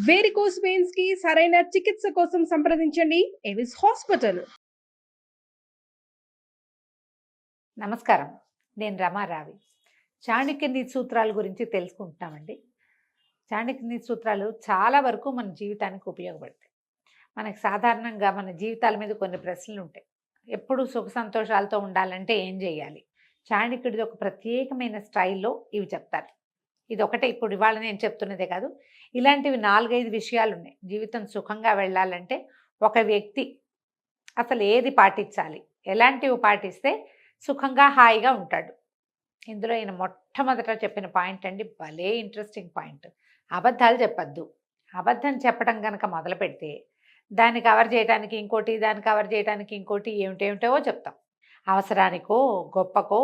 Varicose veins కి సరైన చికిత్స కోసం సంప్రదించండి ఎవిస్ హాస్పిటల్. నమస్కారం. నేను రమారావి. చాణక్య నీతి సూత్రాల గురించి తెలుసుకుంటున్నామండి. చాణక్య నీతి సూత్రాలు చాలా వరకు మన జీవితానికి ఉపయోగపడతాయి. మనకు సాధారణంగా మన జీవితాల మీద కొన్ని ప్రశ్నలు ఉంటాయి. ఎప్పుడు సుఖ సంతోషాలతో ఉండాలంటే ఏం చేయాలి? చాణక్యుడిది ఒక ప్రత్యేకమైన స్టైల్లో ఇవి చెప్తారు. ఇది ఒకటే ఇప్పుడు ఇవాళ నేను చెప్తున్నదే కాదు, ఇలాంటివి 4-5 విషయాలు ఉన్నాయి. జీవితం సుఖంగా వెళ్ళాలంటే ఒక వ్యక్తి అసలు ఏది పాటించాలి, ఎలాంటివి పాటిస్తే సుఖంగా హాయిగా ఉంటాడు. ఇందులో ఈయన మొట్టమొదట చెప్పిన పాయింట్ అండి, భలే ఇంట్రెస్టింగ్ పాయింట్. అబద్ధాలు చెప్పద్దు. అబద్ధం చెప్పడం కనుక మొదలు పెడితే దాన్ని కవర్ చేయడానికి ఇంకోటి, దాన్ని కవర్ చేయడానికి ఇంకోటి, ఏమిటేమిటో చెప్తాం. అవసరానికో గొప్పకో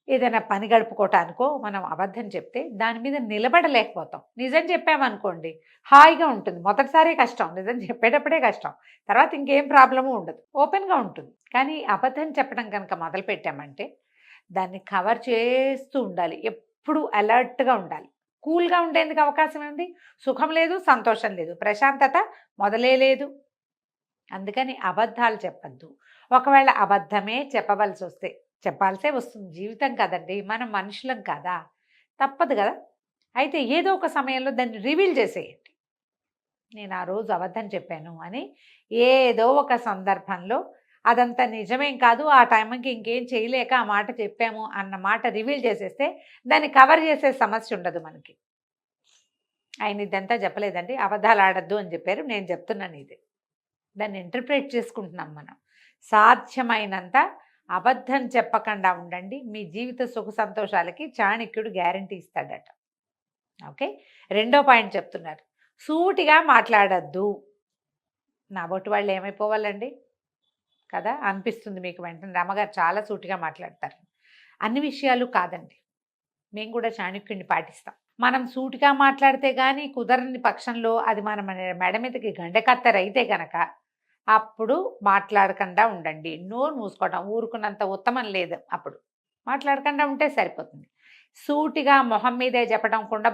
ఏదైనా పని గడుపుకోవటానికో మనం అబద్ధం చెప్తే దాని మీద నిలబడలేకపోతాం. నిజం చెప్పామనుకోండి హాయిగా ఉంటుంది. మొదటిసారి కష్టం, నిజం చెప్పేటప్పుడే కష్టం, తర్వాత ఇంకేం ప్రాబ్లము ఉండదు, ఓపెన్గా ఉంటుంది. కానీ అబద్ధం చెప్పడం కనుక మొదలు పెట్టామంటే దాన్ని కవర్ చేస్తూ ఉండాలి. ఎప్పుడు అలర్ట్గా ఉండాలి. కూల్గా ఉండేందుకు అవకాశం ఉంది. సుఖం లేదు, సంతోషం లేదు, ప్రశాంతత మొదలే లేదు. అందుకని అబద్ధాలు చెప్పద్దు. ఒకవేళ అబద్ధమే చెప్పవలసి వస్తే చెప్పాల్సే వస్తుంది. జీవితం కదండి, మనం మనుషులం కాదా, తప్పదు కదా. అయితే ఏదో ఒక సమయంలో దాన్ని రివీల్ చేసేయండి. నేను ఆ రోజు అబద్ధం చెప్పాను అని ఏదో ఒక సందర్భంలో అదంతా నిజమేం కాదు, ఆ టైంకి ఇంకేం చేయలేక ఆ మాట చెప్పాము అన్న మాట రివీల్ చేసేస్తే దాన్ని కవర్ చేసే సమస్య ఉండదు మనకి. ఆయన ఇదంతా చెప్పలేదండి, అబద్ధాలు ఆడద్దు అని చెప్పారు, నేను చెప్తున్నాను ఇది. దాన్ని ఇంటర్ప్రిట్ చేసుకుంటున్నాం మనం. సాధ్యమైనంత అబద్ధం చెప్పకుండా ఉండండి. మీ జీవిత సుఖ సంతోషాలకి చాణక్యుడు గ్యారంటీ ఇస్తాడట. ఓకే, రెండో పాయింట్ చెప్తున్నారు, సూటిగా మాట్లాడద్దు. నా బొట్టు వాళ్ళు ఏమైపోవాలండి కదా అనిపిస్తుంది మీకు వెంటనే. రమ్మగారు చాలా సూటిగా మాట్లాడతారు. అన్ని విషయాలు కాదండి, మేము కూడా చాణక్యుడిని పాటిస్తాం. మనం సూటిగా మాట్లాడితే కానీ కుదరని పక్షంలో అది మన మెడ మీదకి గండకత్తరైతే గనక అప్పుడు మాట్లాడకుండా ఉండండి. నోరు మూసుకోవడం ఊరుకున్నంత ఉత్తమం లేదు. అప్పుడు మాట్లాడకుండా ఉంటే సరిపోతుంది. సూటిగా మొహం మీదే చెప్పడం, కుండ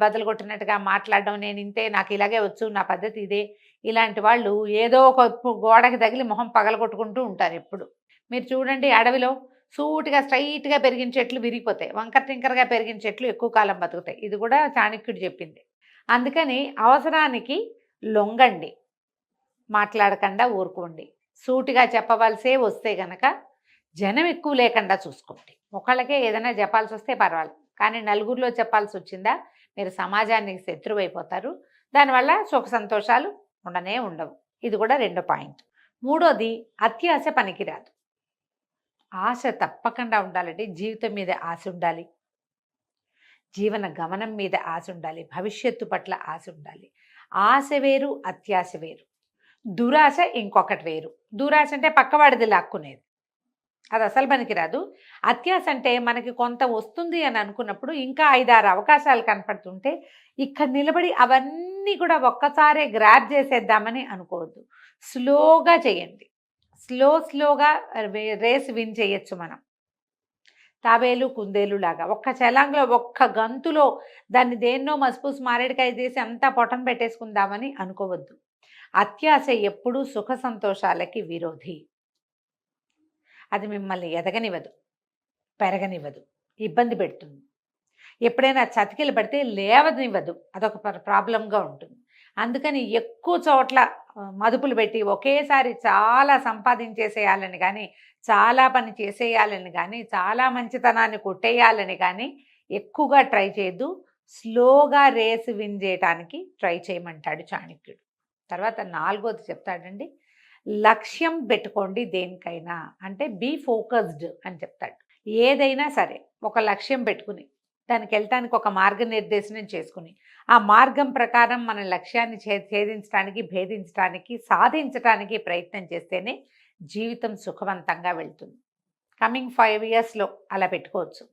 బద్దలు కొట్టినట్టుగా మాట్లాడడం, నేను ఇంతే, నాకు ఇలాగే వచ్చు, నా పద్ధతి ఇదే, ఇలాంటి వాళ్ళు ఏదో ఒక గోడకి తగిలి మొహం పగలగొట్టుకుంటూ ఉంటారు ఎప్పుడు. మీరు చూడండి, అడవిలో సూటిగా స్ట్రైట్గా పెరిగిన చెట్లు విరిగిపోతాయి, వంకర టింకరగా పెరిగిన చెట్లు ఎక్కువ కాలం బతుకుతాయి. ఇది కూడా చాణక్యుడు చెప్పింది. అందుకని అవసరానికి లొంగండి, మాట్లాడకుండా ఊరుకోండి. సూటిగా చెప్పవలసే వస్తే గనక జనం ఎక్కువ లేకుండా చూసుకోండి. ఒకళ్ళకే ఏదైనా చెప్పాల్సి వస్తే పర్వాలేదు, కానీ నలుగురిలో చెప్పాల్సి వచ్చిందా మీరు సమాజానికి శత్రువు అయిపోతారు. దానివల్ల సుఖ సంతోషాలు ఉండనే ఉండవు. ఇది కూడా రెండో పాయింట్. మూడోది, అత్యాశ పనికిరాదు. ఆశ తప్పకుండా ఉండాలండి. జీవితం మీద ఆశ ఉండాలి, జీవన గమనం మీద ఆశ ఉండాలి, భవిష్యత్తు పట్ల ఆశ ఉండాలి. ఆశ వేరు, అత్యాశ వేరు. దురాశ ఇంకొకటి వేరు. దురాశ అంటే పక్కవాడిది లాక్కునేది, అది అసలు పనికిరాదు. అత్యాశ అంటే మనకి కొంత వస్తుంది అని అనుకున్నప్పుడు ఇంకా 5-6 అవకాశాలు కనపడుతుంటే ఇక్కడ నిలబడి అవన్నీ కూడా ఒక్కసారే గ్రాబ్ చేసేద్దామని అనుకోవద్దు. స్లోగా చేయండి. స్లోగా రేస్ విన్ చేయొచ్చు మనం. తాబేలు కుందేలు లాగా ఒక్క చలాంగ్లో ఒక్క గంతులో దాన్ని దేన్నో మసిపూసి మారేడుకాయ చేసి అంతా పొట్టన పెట్టేసుకుందామని అనుకోవద్దు. అత్యాశ ఎప్పుడూ సుఖ సంతోషాలకి విరోధి. అది మిమ్మల్ని ఎదగనివ్వదు, పెరగనివ్వదు, ఇబ్బంది పెడుతుంది. ఎప్పుడైనా చతికిలు పడితే లేవనివ్వదు, అదొక ప్రాబ్లంగా ఉంటుంది. అందుకని ఎక్కువ చోట్ల మదుపులు పెట్టి ఒకేసారి చాలా సంపాదించేసేయాలని కానీ, చాలా పని చేసేయాలని కానీ, చాలా మంచితనాన్ని కొట్టేయాలని కానీ ఎక్కువగా ట్రై చేయొద్దు. స్లోగా రేసు విన్ చేయటానికి ట్రై చేయమంటాడు చాణక్యుడు. తర్వాత 4వది చెప్తాడండి, లక్ష్యం పెట్టుకోండి దేనికైనా. అంటే బీ ఫోకస్డ్ అని చెప్తాడు. ఏదైనా సరే ఒక లక్ష్యం పెట్టుకుని దానికి వెళ్ళటానికి ఒక మార్గనిర్దేశనం చేసుకుని ఆ మార్గం ప్రకారం మన లక్ష్యాన్ని ఛేదించడానికి, భేదించడానికి, సాధించడానికి ప్రయత్నం చేస్తేనే జీవితం సుఖవంతంగా వెళ్తుంది. కమింగ్ 5 ఇయర్స్లో అలా పెట్టుకోవచ్చు.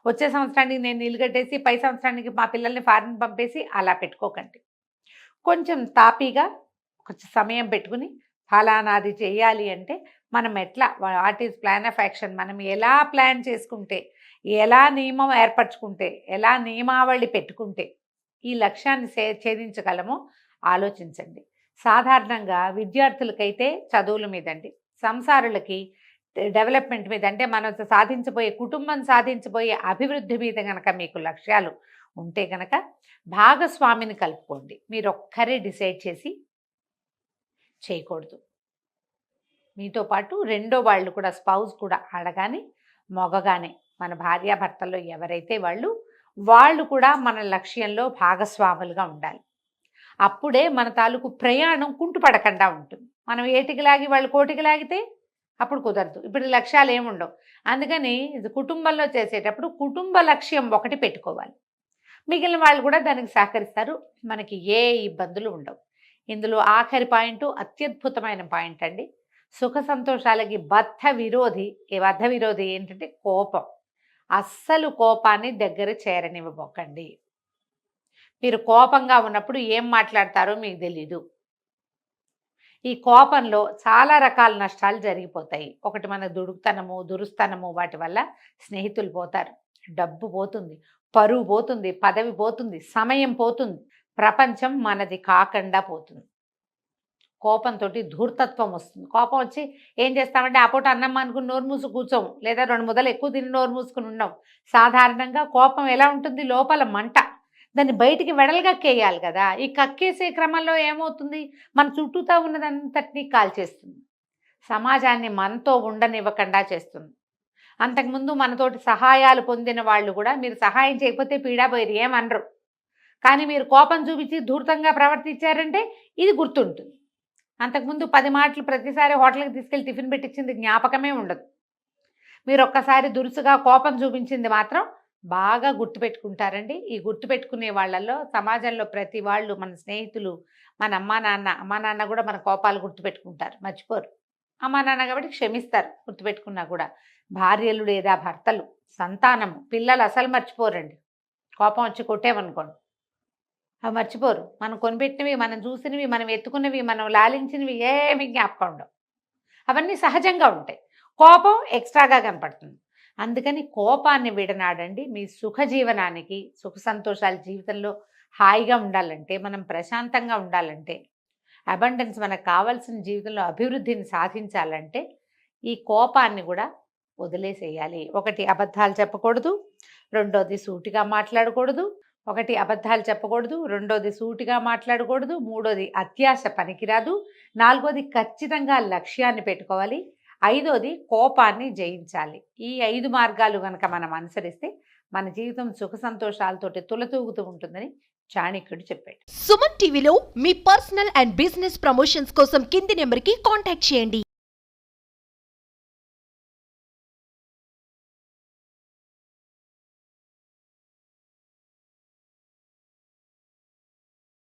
వచ్చే సంవత్సరానికి నేను ఇల్లు కట్టేసి పై సంవత్సరానికి మా పిల్లల్ని ఫారిన్ పంపేసి అలా పెట్టుకోకండి. కొంచెం తాపీగా కొంచెం సమయం పెట్టుకుని ఫలానాది చేయాలి అంటే మనం ఎట్లా, what is plan of action, మనం ఎలా ప్లాన్ చేసుకుంటే, ఎలా నియమం ఏర్పరచుకుంటే, ఎలా నియమావళి పెట్టుకుంటే ఈ లక్ష్యాన్ని ఛేదించగలమో ఆలోచించండి. సాధారణంగా విద్యార్థులకైతే చదువుల మీదండి, సంసారులకి డెవలప్మెంట్ మీద, అంటే మనం సాధించబోయే కుటుంబం సాధించబోయే అభివృద్ధి మీద గనక మీకు లక్ష్యాలు ఉంటే గనక భాగస్వామిని కలుపుకోండి. మీరు ఒక్కరే డిసైడ్ చేసి చేయకూడదు. మీతో పాటు రెండో వాళ్ళు కూడా, స్పౌస్ కూడా, ఆడగానే మగగానే, మన భార్యాభర్తల్లో ఎవరైతే వాళ్ళు కూడా మన లక్ష్యంలో భాగస్వాములుగా ఉండాలి. అప్పుడే మన తాలూకు ప్రయాణం కుంటుపడకుండా ఉంటుంది. మనం ఏటికి లాగి వాళ్ళు కోటికి లాగితే అప్పుడు కుదరదు. ఇప్పుడు లక్ష్యాలు ఏముండవు. అందుకని ఇది కుటుంబంలో చేసేటప్పుడు కుటుంబ లక్ష్యం ఒకటి పెట్టుకోవాలి. మిగిలిన వాళ్ళు కూడా దానికి సహకరిస్తారు. మనకి ఏ ఇబ్బందులు ఉండవు. ఇందులో ఆఖరి పాయింట్ అత్యద్భుతమైన పాయింట్ అండి. సుఖ సంతోషాలకి బద్ధ విరోధి ఏంటంటే కోపం. అస్సలు కోపాన్ని దగ్గర చేరనివ్వబోకండి. మీరు కోపంగా ఉన్నప్పుడు ఏం మాట్లాడతారో మీకు తెలీదు. ఈ కోపంలో చాలా రకాల నష్టాలు జరిగిపోతాయి. ఒకటి మన దురుస్తనము వాటి వల్ల స్నేహితులు పోతారు, డబ్బు పోతుంది, పరువు పోతుంది, పదవి పోతుంది, సమయం పోతుంది, ప్రపంచం మనది కాకుండా పోతుంది. కోపంతో ధూర్తత్వం వస్తుంది. కోపం వచ్చి ఏం చేస్తామంటే ఆ పూట అన్నం అనుకుని నోరు మూసు కూర్చోము, లేదా 2 ముద్దలు ఎక్కువ తిని నోరు మూసుకుని ఉన్నాం. సాధారణంగా కోపం ఎలా ఉంటుంది, లోపల మంట, దాన్ని బయటికి వెడలుగక్కేయాలి కదా. ఈ కక్కేసే క్రమంలో ఏమవుతుంది, మన చుట్టూతా ఉన్నదంతటినీ కాల్చేస్తుంది, సమాజాన్ని మనతో ఉండనివ్వకుండా చేస్తుంది. అంతకుముందు మనతోటి సహాయాలు పొందిన వాళ్ళు కూడా మీరు సహాయం చేయకపోతే పీడాపోయారు, ఏమనరు. కానీ మీరు కోపం చూపించి ధూర్తంగా ప్రవర్తించారంటే ఇది గుర్తుంటుంది. అంతకుముందు 10 మాటలు ప్రతిసారి హోటల్కి తీసుకెళ్ళి టిఫిన్ పెట్టించింది జ్ఞాపకమే ఉండదు. మీరు ఒక్కసారి దురుసుగా కోపం చూపించింది మాత్రం బాగా గుర్తుపెట్టుకుంటారండి. ఈ గుర్తుపెట్టుకునే వాళ్ళల్లో సమాజంలో ప్రతి వాళ్ళు, మన స్నేహితులు, మన అమ్మా నాన్న కూడా మన కోపాలు గుర్తుపెట్టుకుంటారు, మర్చిపోరు. అమ్మా నాన్న కాబట్టి క్షమిస్తారు గుర్తుపెట్టుకున్నా కూడా. భార్యలు లేదా భర్తలు, సంతానము, పిల్లలు అసలు మర్చిపోరండి. కోపం వచ్చి కొట్టేమనుకోండి అవి మర్చిపోరు. మనం కొనిపెట్టినవి, మనం చూసినవి, మనం ఎత్తుకున్నవి, మనం లాలించినవి ఏమి జ్ఞాపకం ఉండవు. అవన్నీ సహజంగా ఉంటాయి. కోపం ఎక్స్ట్రాగా కనపడుతుంది. అందుకని కోపాన్ని విడనాడండి. మీ సుఖ జీవనానికి, సుఖ సంతోషాల జీవితంలో హాయిగా ఉండాలంటే, మనం ప్రశాంతంగా ఉండాలంటే, అబండెన్స్ మనకు కావాల్సిన జీవితంలో అభివృద్ధిని సాధించాలంటే ఈ కోపాన్ని కూడా వదిలేసేయాలి. ఒకటి అబద్ధాలు చెప్పకూడదు, రెండోది సూటిగా మాట్లాడకూడదు. రెండోది సూటిగా మాట్లాడకూడదు, మూడోది అత్యాశ పనికిరాదు, నాలుగోది ఖచ్చితంగా లక్ష్యాన్ని పెట్టుకోవాలి, ఐదోది కోపాన్ని జయించాలి. ఈ 5 మార్గాలు కనుక మనం అనుసరిస్తే మన జీవితం సుఖ సంతోషాలతోటి తులతూగుతూ ఉంటుందని చాణక్యుడు చెప్పాడు. సుమన్ టీవీలో మీ పర్సనల్ అండ్ బిజినెస్ ప్రమోషన్స్ కోసం కింది నెంబర్కి కాంటాక్ట్ చేయండి.